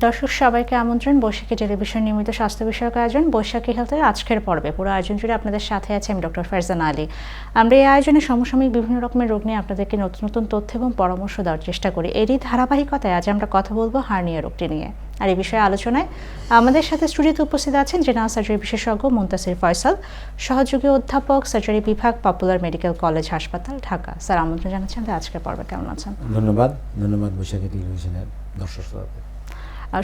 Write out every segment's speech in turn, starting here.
দর্শক সবাইকে আমন্ত্রণ বৈশাখী টেলিভিশন নিয়মিত স্বাস্থ্য বিষয়ক আয়োজন বৈশাখী হেলথের আজকের পর্বে। পুরো আয়োজন জুড়ে আপনাদের সাথে আছে আমি ডক্টর ফারজানা আলী। আমরা এই আয়োজনে সমসাময়িক বিভিন্ন রকমের রোগ নিয়ে আপনাদেরকে নতুন নতুন তথ্য এবং পরামর্শ দেওয়ার চেষ্টা করি। এরই ধারাবাহিকতায় আজ আমরা কথা বলবো হার্নিয়া রোগটি নিয়ে। আর এই বিষয়ে আলোচনায় আমাদের সাথে স্টুডিওতে উপস্থিত আছেন জেনারেল সার্জারি বিশেষজ্ঞ মুনতাসির ফয়সাল, সহযোগী অধ্যাপক, সার্জারি বিভাগ, পপুলার মেডিকেল কলেজ হাসপাতাল, ঢাকা। স্যার, আমন্ত্রণ জানাচ্ছি আমাদের আজকের পর্বে। কেমন আছেন? ধন্যবাদ বৈশাখী টেলিভিশনের দর্শক শ্রোতাদের।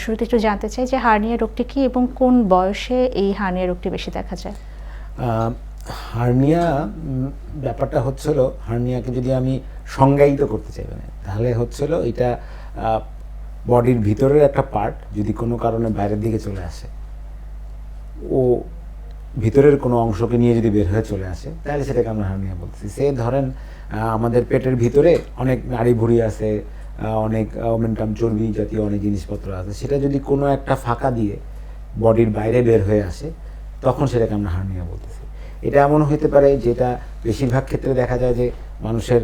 শুরুতে একটু জানতে চাই যে হার্নিয়া রোগটি কি এবং কোন বয়সে এই হার্নিয়া রোগটি বেশি দেখা যায়? হার্নিয়া ব্যাপারটা হচ্ছিল, হার্নিয়াকে যদি আমি সংজ্ঞায়িত করতে চাই তাহলে হচ্ছিল এটা বডির ভিতরের একটা পার্ট যদি কোনো কারণে বাইরের দিকে চলে আসে, ও ভিতরের কোনো অংশকে নিয়ে যদি বের হয়ে চলে আসে, তাহলে সেটাকে আমরা হার্নিয়া বলতেছি। সে ধরেন আমাদের পেটের ভিতরে অনেক নাড়ি ভুঁড়ি আছে, অনেক ওমেন্টাম চর্বি জাতীয় অনেক জিনিসপত্র আছে, সেটা যদি কোনো একটা ফাঁকা দিয়ে বডির বাইরে বের হয়ে আসে, তখন সেটাকে আমরা হার্নিয়া বলতেছি। এটা এমন হতে পারে যেটা বেশিরভাগ ক্ষেত্রে দেখা যায় যে মানুষের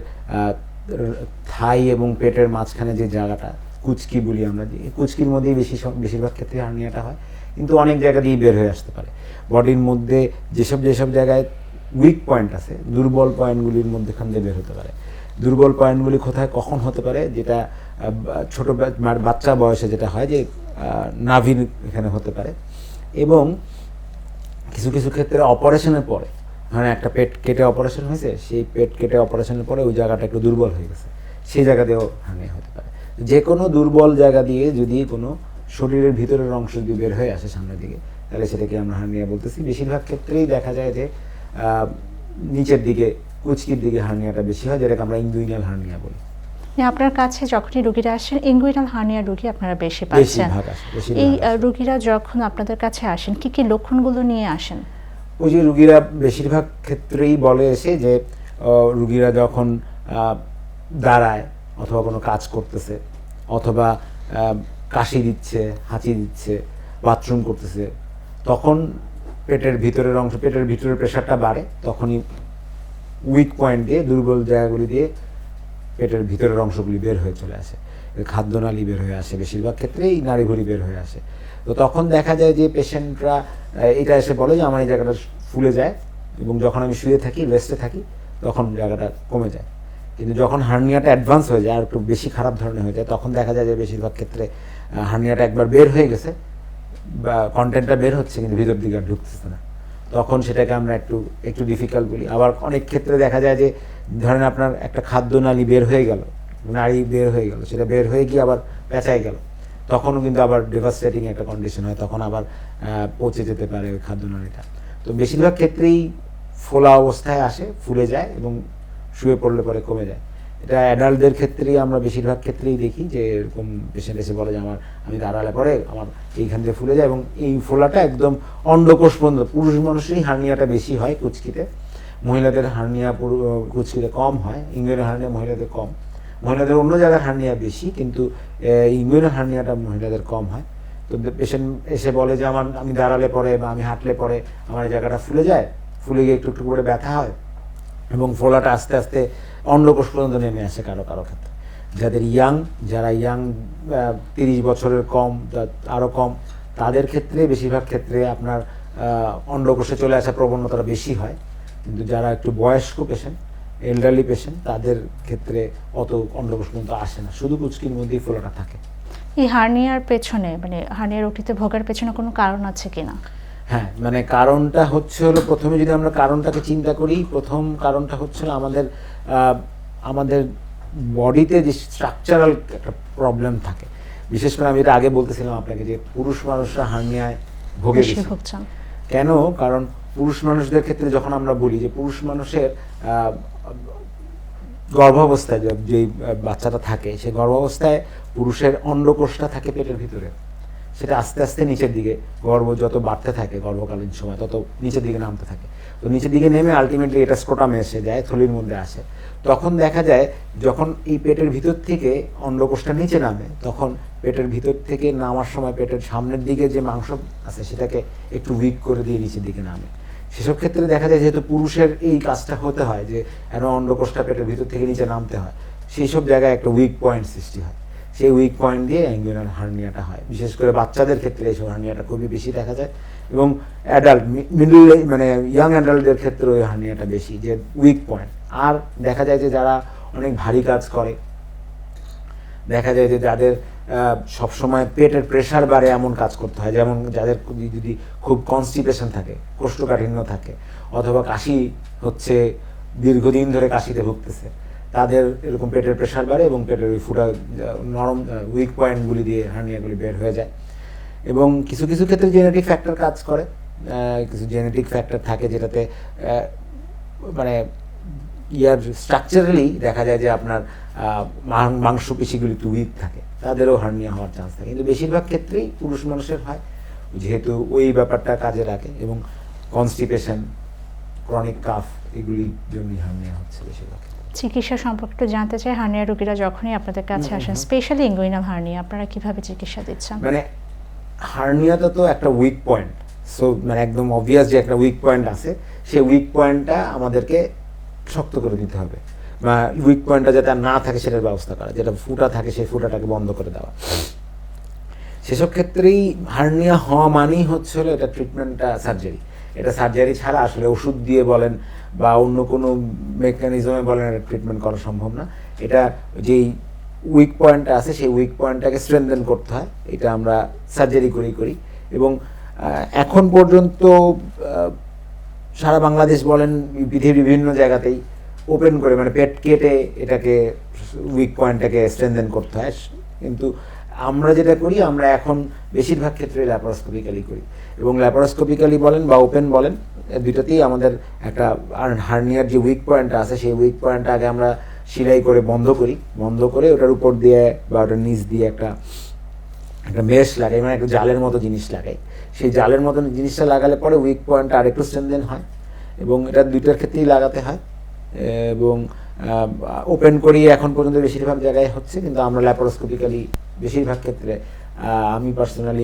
থাই এবং পেটের মাঝখানে যে জায়গাটা কুচকি বলি আমরা, যে কুচকির মধ্যেই বেশিরভাগ ক্ষেত্রে হার্নিয়াটা হয়, কিন্তু অনেক জায়গা দিয়ে বের হয়ে আসতে পারে। বডির মধ্যে যেসব জায়গায় উইক পয়েন্ট আছে, দুর্বল পয়েন্টগুলির মধ্যেখান দিয়ে বের হতে পারে। দুর্বল পয়েন্টগুলি কোথায় কখন হতে পারে, যেটা ছোট বাচ্চা বয়সে যেটা হয় যে নাভির এখানে হতে পারে, এবং কিছু কিছু ক্ষেত্রে অপারেশনের পরে, মানে একটা পেট কেটে অপারেশন হয়েছে, সেই পেট কেটে অপারেশনের পরে ওই জায়গাটা একটু দুর্বল হয়ে গেছে, সেই জায়গাতেও হার্নিয়া হতে পারে। যে কোনো দুর্বল জায়গা দিয়ে যদি কোনো শরীরের ভিতরের অংশ যদি বের হয়ে আসে সামনের দিকে, তাহলে সেটাকে আমরা হার্নিয়া বলতেছি। বেশিরভাগ ক্ষেত্রেই দেখা যায় যে নিচের দিকে কুচকির দিকে হার্নিয়াটা বেশি হয়, যেটাকে আমরা ইনগুইনাল হার্নিয়া বলি। আপনার কাছে যখনই রোগীরা আসেন, ইনগুইনাল হার্নিয়া রোগী আপনারা বেশি পাচ্ছেন। এই রোগীরা যখন আপনাদের কাছে আসেন, কি কি লক্ষণগুলো নিয়ে আসেন? ওই যে রোগীরা বেশিরভাগ ক্ষেত্রেই বলে এসে যে রোগীরা যখন দাঁড়ায় অথবা কোনো কাজ করতেছে, অথবা কাশি দিচ্ছে, হাঁচি দিচ্ছে, বাথরুম করতেছে, তখন পেটের ভিতরের অংশ, পেটের ভিতরের প্রেশারটা বাড়ে, তখনই উইক পয়েন্ট দিয়ে, দুর্বল জায়গাগুলি দিয়ে পেটের ভিতরের অংশগুলি বের হয়ে চলে আসে, খাদ্যনালী বের হয়ে আসে, বেশিরভাগ ক্ষেত্রেই নাড়িভুঁড়ি বের হয়ে আসে। তো তখন দেখা যায় যে পেশেন্টরা এটা এসে বলে যে আমার এই জায়গাটা ফুলে যায়, এবং যখন আমি শুয়ে থাকি, রেস্টে থাকি, তখন জায়গাটা কমে যায়। কিন্তু যখন হার্নিয়াটা অ্যাডভান্স হয়ে যায়, আর একটু বেশি খারাপ ধরনের হয়ে যায়, তখন দেখা যায় যে বেশিরভাগ ক্ষেত্রে হার্নিয়াটা একবার বের হয়ে গেছে, বা কন্টেন্টটা বের হচ্ছে কিন্তু ভিতর দিকে আর ঢুকতেছে না, তখন সেটাকে আমরা একটু ডিফিকাল্ট বলি। আবার অনেক ক্ষেত্রে দেখা যায় যে ধরেন আপনার একটা খাদ্যনালী বের হয়ে গেল, নাড়ি বের হয়ে গেল, সেটা বের হয়ে গিয়ে আবার পেঁচাই গেল, তখনও কিন্তু আবার ডেভাস্টেটিং একটা কন্ডিশন হয়, তখন আবার পচে যেতে পারে ওই খাদ্যনালীটা। তো বেশিরভাগ ক্ষেত্রেই ফোলা অবস্থায় আসে, ফুলে যায় এবং শুয়ে পড়লে পরে কমে যায়। এটা অ্যাডাল্টদের ক্ষেত্রেই আমরা বেশিরভাগ ক্ষেত্রেই দেখি যে এরকম পেশেন্ট এসে বলে যে আমি দাঁড়ালে পরে আমার এইখান থেকে ফুলে যায়, এবং এই ফোলাটা একদম অন্ডকোষ পর্যন্ত। পুরুষ মানুষেরই হার্নিয়াটা বেশি হয় কুচকিতে, মহিলাদের হার্নিয়া কুচকিতে কম হয়। ইনগুইনাল হার্নিয়া মহিলাদের কম, মহিলাদের অন্য জায়গায় হার্নিয়া বেশি, কিন্তু ইনগুইনাল হার্নিয়াটা মহিলাদের কম হয়। তো পেশেন্ট এসে বলে যে আমি দাঁড়ালে পরে বা আমি হাঁটলে পরে আমার এই জায়গাটা ফুলে যায়, ফুলে গিয়ে একটু একটু করে ব্যথা হয়, এবং ফোলাটা আস্তে আস্তে অন্ডকোষ পর্যন্ত নেমে আসে কারো কারো ক্ষেত্রে। যারা ইয়াং 30 বছরের কম, আরও কম, তাদের ক্ষেত্রে বেশিরভাগ ক্ষেত্রে আপনার অন্ডকোষে চলে আসা প্রবণতাটা বেশি হয়। কিন্তু যারা একটু বয়স্ক পেশেন্ট, এল্ডারলি পেশেন্ট, তাদের ক্ষেত্রে অত অন্ডকোষ পর্যন্ত আসে না, শুধু কুচকির মধ্যেই ফোলাটা থাকে। এই হার্নিয়ার পেছনে, মানে হার্নিয়া রোগটিতে ভোগার পেছনে কোনো কারণ আছে কিনা? হ্যাঁ, মানে কারণটা হচ্ছে হলো, প্রথমে যদি আমরা কারণটাকে চিন্তা করি, প্রথম কারণটা হচ্ছে আমাদের বডিতে যে স্ট্রাকচারাল একটা প্রবলেম থাকে। বিশেষ করে আমি এটা আগে বলতেছিলাম আপনাকে যে পুরুষ মানুষরা হার্নিয়ায় ভোগে বেশি। কেন? কারণ পুরুষ মানুষদের ক্ষেত্রে যখন আমরা বলি যে পুরুষ মানুষের গর্ভাবস্থায় যে বাচ্চাটা থাকে, সেই গর্ভাবস্থায় পুরুষের অন্ডকোষটা থাকে পেটের ভিতরে, সেটা আস্তে আস্তে নিচের দিকে, গর্ভ যত বাড়তে থাকে গর্ভকালীন সময়, তত নিচের দিকে নামতে থাকে। তো নিচের দিকে নেমে আলটিমেটলি এটা স্ক্রোটামে এসে যায়, থলির মধ্যে আসে। তখন দেখা যায় যখন এই পেটের ভিতর থেকে অন্ডকোষটা নিচে নামে, তখন পেটের ভিতর থেকে নামার সময় পেটের সামনের দিকে যে মাংস আছে সেটাকে একটু উইক করে দিয়ে নিচের দিকে নামে। সেসব ক্ষেত্রে দেখা যায় যেহেতু পুরুষের এই কাজটা হতে হয় যে অন্ডকোষটা পেটের ভিতর থেকে নিচে নামতে হয়, সেই সব জায়গায় একটা উইক পয়েন্ট সৃষ্টি হয়। সেই উইক পয়েন্ট দিয়ে ইনগুইনাল হার্নিয়াটা হয়। বিশেষ করে বাচ্চাদের ক্ষেত্রে এইসব হার্নিয়াটা খুবই বেশি দেখা যায়, এবং অ্যাডাল্ট মিডল মানে ইয়াং অ্যাডাল্টদের ক্ষেত্রে ওই হার্নিয়াটা বেশি, যে উইক পয়েন্ট। আর দেখা যায় যে যারা অনেক ভারী কাজ করে, দেখা যায় যে যাদের সবসময় পেটের প্রেশার বাড়ে এমন কাজ করতে হয়, যেমন যাদের যদি খুব কনস্টিপেশন থাকে, কোষ্ঠকাঠিন্য থাকে, অথবা কাশি হচ্ছে, দীর্ঘদিন ধরে কাশিতে ভুগতেছে, তাদের এরকম পেটের প্রেশার বাড়ে এবং পেটের ওই ফুটা নরম উইক পয়েন্টগুলি দিয়ে হার্নিয়াগুলি বের হয়ে যায়। এবং কিছু কিছু ক্ষেত্রে জেনেটিক ফ্যাক্টর কাজ করে, কিছু জেনেটিক ফ্যাক্টর থাকে যেটাতে মানে ইয়ার স্ট্রাকচারালি দেখা যায় যে আপনার মাংসপেশিগুলি একটু উইক থাকে, তাদেরও হার্নিয়া হওয়ার চান্স থাকে। কিন্তু বেশিরভাগ ক্ষেত্রেই পুরুষ মানুষের হয়, যেহেতু ওই ব্যাপারটা কাজে রাখে, এবং কনস্টিপেশন, ক্রনিক কাফ, এগুলির জন্যই হার্নিয়া হচ্ছে বেশিরভাগ। চিকিৎসা সম্পর্কে একটু জানতে চাই। হার্নিয়া রোগীরা যখনই আপনাদের কাছে আসেন, স্পেশালি ইনগুইনাল হার্নিয়া, আপনারা কিভাবে চিকিৎসা দিচ্ছেন? মানে হার্নিয়াটা তো একটা উইক পয়েন্ট, সো মানে একদম অবভিয়াস যে একটা উইক পয়েন্ট আছে, সেই উইক পয়েন্টটা আমাদেরকে শক্ত করে দিতে হবে, বা উইক পয়েন্টটা যাতে না থাকে সেটার ব্যবস্থা করা, যেটা ফুটা থাকে সেই ফুটাটাকে বন্ধ করে দেওয়া। সেসব ক্ষেত্রেই হার্নিয়া হওয়া মানেই হচ্ছে হলো এটা ট্রিটমেন্টটা সার্জারি। এটা সার্জারি ছাড়া আসলে ওষুধ দিয়ে বলেন বা অন্য কোনো মেকানিজমে বলেন এটা ট্রিটমেন্ট করা সম্ভব না। এটা যেই উইক পয়েন্টটা আছে সেই উইক পয়েন্টটাকে স্ট্রেনথেন করতে হয়, এটা আমরা সার্জারি করি। এবং এখন পর্যন্ত সারা বাংলাদেশ বলেন, পৃথিবীর বিভিন্ন জায়গাতেই ওপেন করে মানে পেট কেটে এটাকে উইক পয়েন্টটাকে স্ট্রেনথেন করতে হয়। কিন্তু আমরা যেটা করি, আমরা এখন বেশিরভাগ ক্ষেত্রে ল্যাপারোস্কোপিক্যালি করি, এবং ল্যাপারোস্কোপিক্যালি বলেন বা ওপেন বলেন, দুইটাতেই আমাদের একটা হার্নিয়ার যে উইক পয়েন্টটা আছে সেই উইক পয়েন্টটা আগে আমরা সেলাই করে বন্ধ করে ওটার উপর দিয়ে বা ওটার নিচ দিয়ে একটা মেশ লাগাই, মানে একটা জালের মতো জিনিস লাগাই। সেই জালের মতো জিনিসটা লাগালে পরে উইক পয়েন্টটা আরেকটু স্ট্রেনথেন হয়, এবং এটা দুইটার ক্ষেত্রেই লাগাতে হয়। এবং ওপেন করি এখন পর্যন্ত বেশিরভাগ জায়গায় হচ্ছে, কিন্তু আমরা ল্যাপারোস্কোপিক্যালি বেশিরভাগ ক্ষেত্রে, আমি পার্সোনালি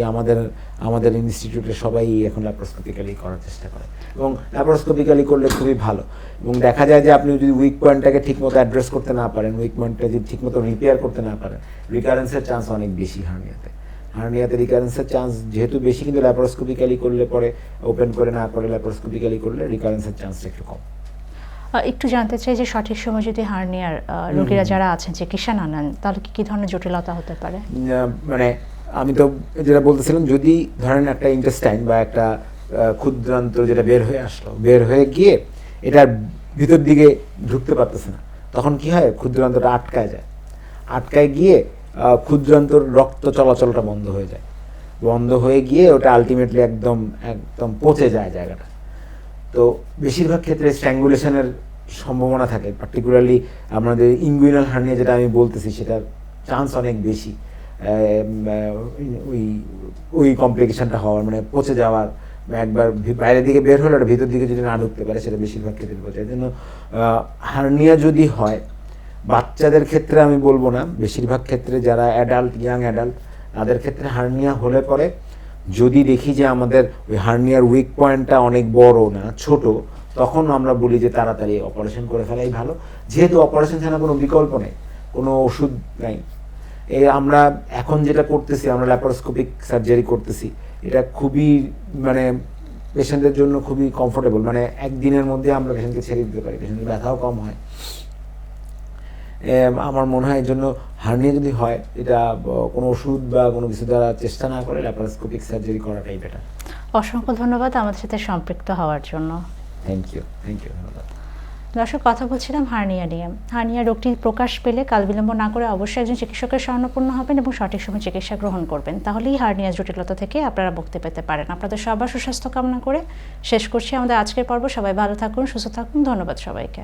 আমাদের ইনস্টিটিউটের সবাই এখন ল্যাপারোস্কোপিক্যালি করার চেষ্টা করে, এবং ল্যাপারোস্কোপিক্যালি করলে খুবই ভালো। এবং দেখা যায় যে আপনি যদি উইক পয়েন্টটাকে ঠিকমতো অ্যাড্রেস করতে না পারেন, উইক পয়েন্টটা যদি ঠিকমতো রিপেয়ার করতে না পারেন, রিকারেন্সের চান্স অনেক বেশি হার্নিয়াতে রিকারেন্সের চান্স যেহেতু বেশি, কিন্তু ল্যাপারোস্কোপিক্যালি করলে পরে, ওপেন করে না করে ল্যাপারোস্কোপিক্যালি করলে রিকারেন্সের চান্সটা একটু কম। একটু জানতে চাই যে সঠিক সময় যদি হার্নিয়ার রোগীরা যারা আছেন চিকিৎসা না নেন, তাহলে কি ধরনের জটিলতা হতে পারে? মানে আমি তো যেটা বলতেছিলাম, যদি ধরেন একটা ইন্টেস্টাইন বা একটা ক্ষুদ্রান্ত যেটা বের হয়ে গিয়ে এটার ভিতর দিকে ঢুকতে পারতেছে না, তখন কি হয়, ক্ষুদ্রান্তটা আটকায় গিয়ে ক্ষুদ্রান্তর রক্ত চলাচলটা বন্ধ হয়ে গিয়ে ওটা আলটিমেটলি একদম পচে যায় জায়গাটা। তো বেশিরভাগ ক্ষেত্রে স্ট্র্যাঙ্গুলেশনের সম্ভাবনা থাকে, পার্টিকুলারলি আমাদের ইনগুইনাল হার্নিয়া যেটা আমি বলতেছি, সেটার চান্স অনেক বেশি ওই কমপ্লিকেশনটা হওয়ার, মানে পচে যাওয়ার, একবার বাইরের দিকে বের হলে ওটা ভিতর দিকে যদি না ঢুকতে পারে, সেটা বেশিরভাগ ক্ষেত্রে পচে। এই জন্য হার্নিয়া যদি হয়, বাচ্চাদের ক্ষেত্রে আমি বলবো না, বেশিরভাগ ক্ষেত্রে যারা ইয়াং অ্যাডাল্ট, তাদের ক্ষেত্রে হার্নিয়া হলে পরে যদি দেখি যে আমাদের ওই হার্নিয়ার উইক পয়েন্টটা অনেক বড় না ছোট, তখন আমরা বলি যে তাড়াতাড়ি অপারেশন করে ফেলাই ভালো, যেহেতু অপারেশন ছাড়া কোনো বিকল্প নেই, কোনো ওষুধ নাই। আমরা এখন যেটা করতেছি, আমরা ল্যাপারোস্কোপিক সার্জারি করতেছি, এটা খুবই মানে পেশেন্টের জন্য খুবই কমফোর্টেবল, মানে একদিনের মধ্যে আমরা পেশেন্টকে ছেড়ে দিতে পারি, পেশেন্টের ব্যথাও কম হয়। আমার মনে হয় এই জন্য হার্নিয়া যদি হয়, এটা কোনো ওষুধ বা কোনো কিছু দ্বারা চেষ্টা না করে ল্যাপারোস্কোপিক সার্জারি করাটাই বেটার। অসংখ্য ধন্যবাদ আমাদের সাথে সম্পৃক্ত হওয়ার জন্য। থ্যাংক ইউ ধন্যবাদ। দর্শক, কথা বলছিলাম হার্নিয়া নিয়ে। হার্নিয়া রোগটি প্রকাশ পেলে কাল বিলম্ব না করে অবশ্যই একজন চিকিৎসকের শরণাপন্ন হবেন এবং সঠিক সময় চিকিৎসা গ্রহণ করবেন, তাহলেই হার্নিয়া জটিলতা থেকে আপনারা মুক্তি পেতে পারেন। আপনাদের সবার সুস্বাস্থ্য কামনা করে শেষ করছি আমাদের আজকের পর্ব। সবাই ভালো থাকুন, সুস্থ থাকুন। ধন্যবাদ সবাইকে।